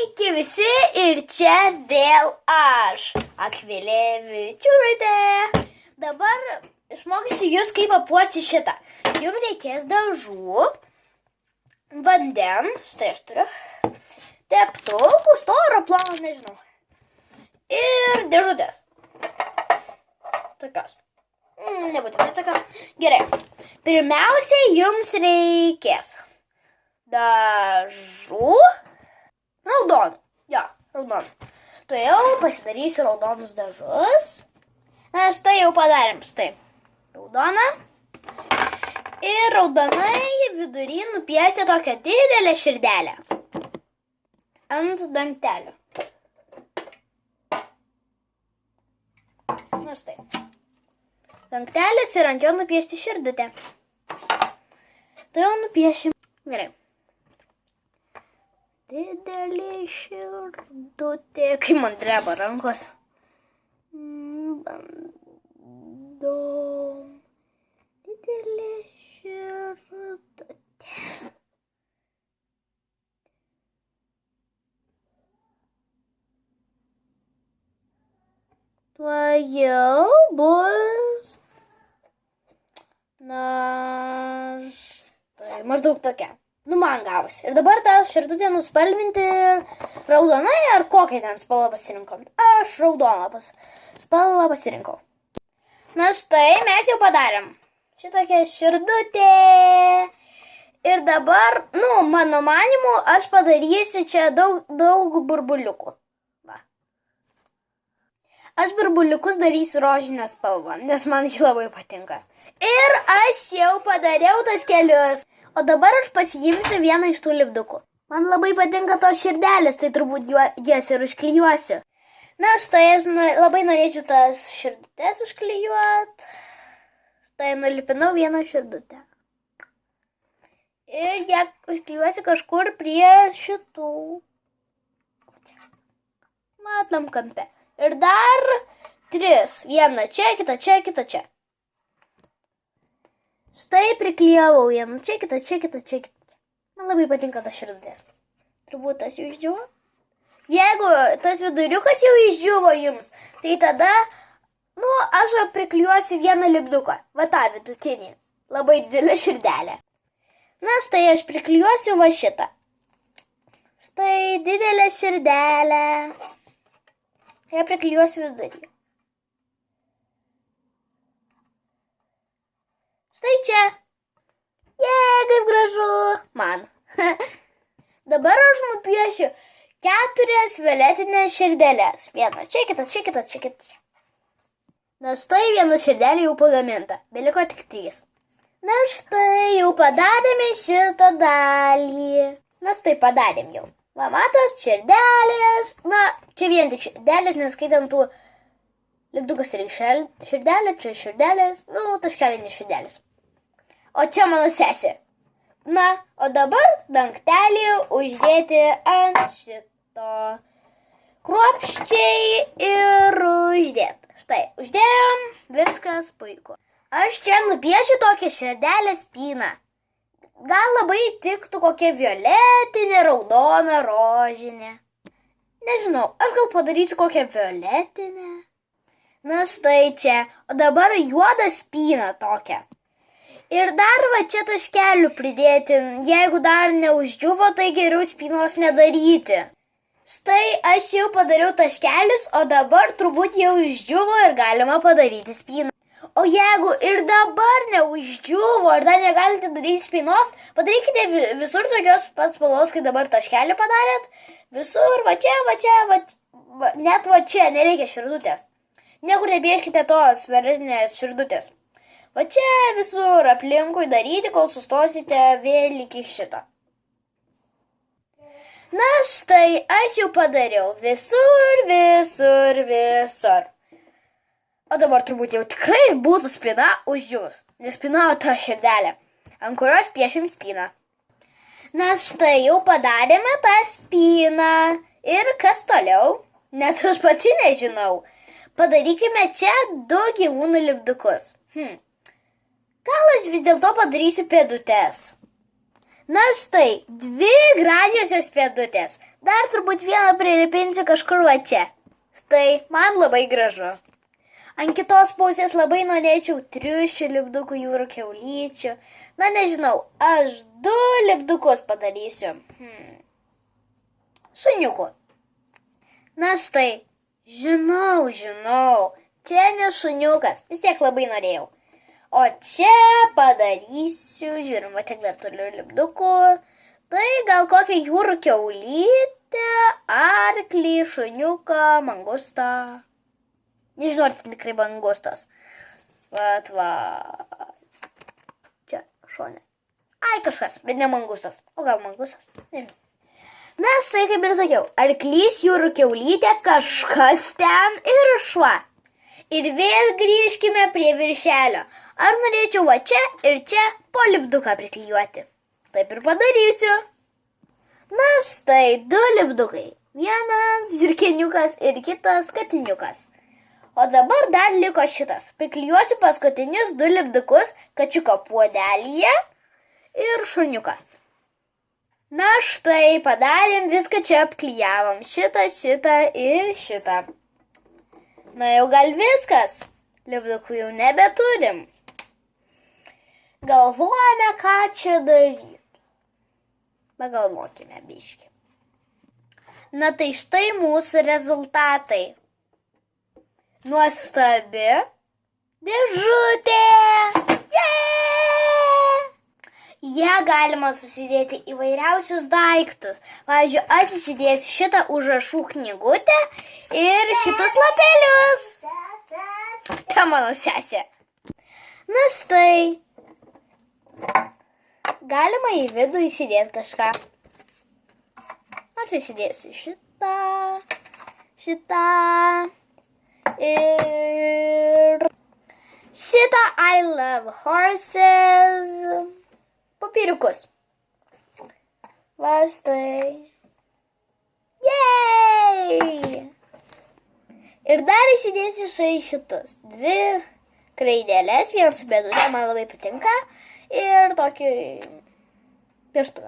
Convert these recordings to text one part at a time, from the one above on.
Sveiki visi ir čia vėl aš, Akvilė Vičiūnaitė. Dabar išmokysiu jūs, kaip papuošti šitą. Jums reikės dažų, vandens, štai aš turiu, teptukų, storo, plono, nežinau. Ir dėžutės. Tokios. Nebūtinai tokios. Gerai. Pirmiausia, jums reikės dažų. Raudonų. Jo, raudonų. Tu jau pasidarysiu raudonus dažus. Na, štai jau padarėm. Štai. Raudoną. Ir raudonai vidury nupiešti tokią didelę širdelę. Ant dangtelio. Na, štai. Dangtelis ir ant jo nupiešti širdutę. Tai jau nupiešim. Gerai. Didelė širdutė. Kaip man dreba rankos. Bandom. Didelė širdutė. Tuojau bus. Na, štai, maždaug tokia. Nu, man gavosi. Ir dabar tą širdutę nuspalvinti raudonai ar kokią ten spalvą pasirinkom. Aš raudoną spalvą pasirinkau. Na štai, mes jau padarėm. Šitokia širdutė. Ir dabar, mano manimu, aš padarysiu čia daug burbuliukų. Va. Aš burbuliukus darysiu rožinę spalvą, nes man jį labai patinka. Ir aš jau padariau taškelius. O dabar aš pasiimsiu vieną iš tų lipdukų. Man labai patinka tos širdelės, tai turbūt jas ir užklijuosiu. Na štai, aš labai norėčiau tas širdutės užklijuoti. Štai nulipinau vieną širdutę. Ir ją užklijuosiu kažkur prie šitų. Matom kampe. Ir dar 3. Vieną čia, kitą čia, kitą čia. Štai priklijavau vieną čia, kitą čia, kitą čia, kitą čia. Man labai patinka tas širdutės. Turbūt tas jau išdžiuvo. Jeigu tas viduriukas jau išdžiuvo jums, tai tada, aš priklijuosiu vieną lipduką. Va tą vidutinį. Labai didelę širdelę. Na, štai aš priklijuosiu va šitą. Štai didelę širdelę. Ja priklijuosiu vidurį. Štai čia. Kaip gražu. Man. Dabar aš nupiešiu 4 violetinės širdelės. Vieną čia, kitą čia, kitą čia, kitą čia. Na štai viena širdelė jau pagaminta. Beliko tik 3. Na štai jau padarėme šitą dalį. Na štai padarėm jau. Va, matot, širdelės. Na, čia vien tik širdelės, neskaitant tų lipdukas ir širdelė, čia širdelės, taškelinės širdelės. O čia mano sesė. Na, o dabar dangtelį uždėti ant šito. Kruopščiai ir uždėti. Štai, uždėjom, viskas puiku. Aš čia nupiešiu tokią širdelę spyną. Gal labai tiktų kokia violetinė, raudona, rožinė. Nežinau, aš gal padarysiu kokią violetinę. Na štai čia, o dabar juodą spyną tokią. Ir dar va čia taškelių pridėti, jeigu dar neuždžiuvo, tai geriau spynos nedaryti. Štai aš jau padariau taškelius, o dabar turbūt jau išdžiuvo ir galima padaryti spyną. O jeigu ir dabar neuždžiuvo ir dar negalite daryti spynos, padarykite visur tokios pats spalvos, kai dabar taškelį padarėt. Visur, va čia, net va čia, nereikia širdutės. Niekur nepieškite tos violetinės širdutės. Va čia visur aplinkui daryti, kol sustosite vėl iki šito. Na štai, aš jau padariau visur. O dabar turbūt jau tikrai būtų spyna uždžiūvus, nes spyna ta širdelė, ant kurios piešim spyną. Na štai, jau padarėme tą spyną. Ir kas toliau? Net aš pati nežinau. Padarykime čia 2 gyvūnų lipdukus. Gal aš vis dėlto padarysiu pėdutes. Na štai, 2 gražiosios pėdutės. Dar turbūt vieną prilipinsiu kažkur va čia. Štai, man labai gražu. Ant kitos pusės labai norėčiau triušių, lipdukų, jūrų kiaulyčių. Na, nežinau, aš 2 lipdukus padarysiu. Šuniukų. Na štai, žinau. Čia ne šuniukas, vis tiek labai norėjau. O čia padarysiu, žiūrim, va tiek dar turiu lipdukų. Tai gal kokią jūrų kiaulytę, arklį, šuniuką, mangustą. Nežinau, ar tai tikrai mangustas. Vat va. Čia, šone. Ai, kažkas, bet ne mangustas. O gal mangustas? Nežinau. Na, štai kaip ir sakiau, arklys, jūrų kiaulytė, kažkas ten ir šuo. Ir vėl grįžkime prie viršelio. Ar norėčiau va čia ir čia po lipduką priklijuoti? Taip ir padarysiu. Na štai 2 lipdukai. Vienas žiurkeniukas ir kitas katiniukas. O dabar dar liko šitas. Priklijuosiu paskutinius 2 lipdukus kačiuko puodelyje ir šuniuką. Na štai, padarėm viską čia apklijavom. Šitą ir šitą. Na jau gal viskas. Lipdukų jau nebeturim. Galvojame, ką čia daryti. Pagalvokime biškį. Na tai štai mūsų rezultatai. Nuostabi dėžutė. Ją galima susidėti įvairiausius daiktus. Pavyzdžiui, aš įsidėsiu šitą užrašų knygutę ir šitus lapelius. Ta mano sesė. Na štai. Galima į vidų įsidėti kažką. Aš įsidėsiu šitą ir šitą I love horses papiriukus. Va štai. Yay! Ir dar įsidėsiu štai šitus 2 kraidelės, vieną su bėdutė, man labai patinka. Ir tokį pirštuvą.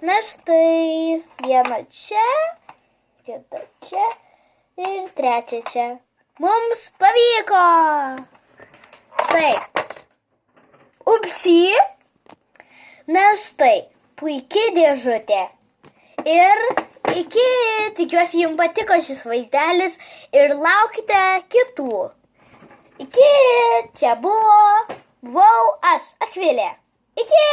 Na štai, viena čia, kita čia ir trečia čia. Mums pavyko! Štai. Upsi. Na štai, puikiai dėžutė. Ir tikiuosi jums patiko šis vaizdelis ir laukite kitų. Iki, čia buvau aš, Akvilė. Iki!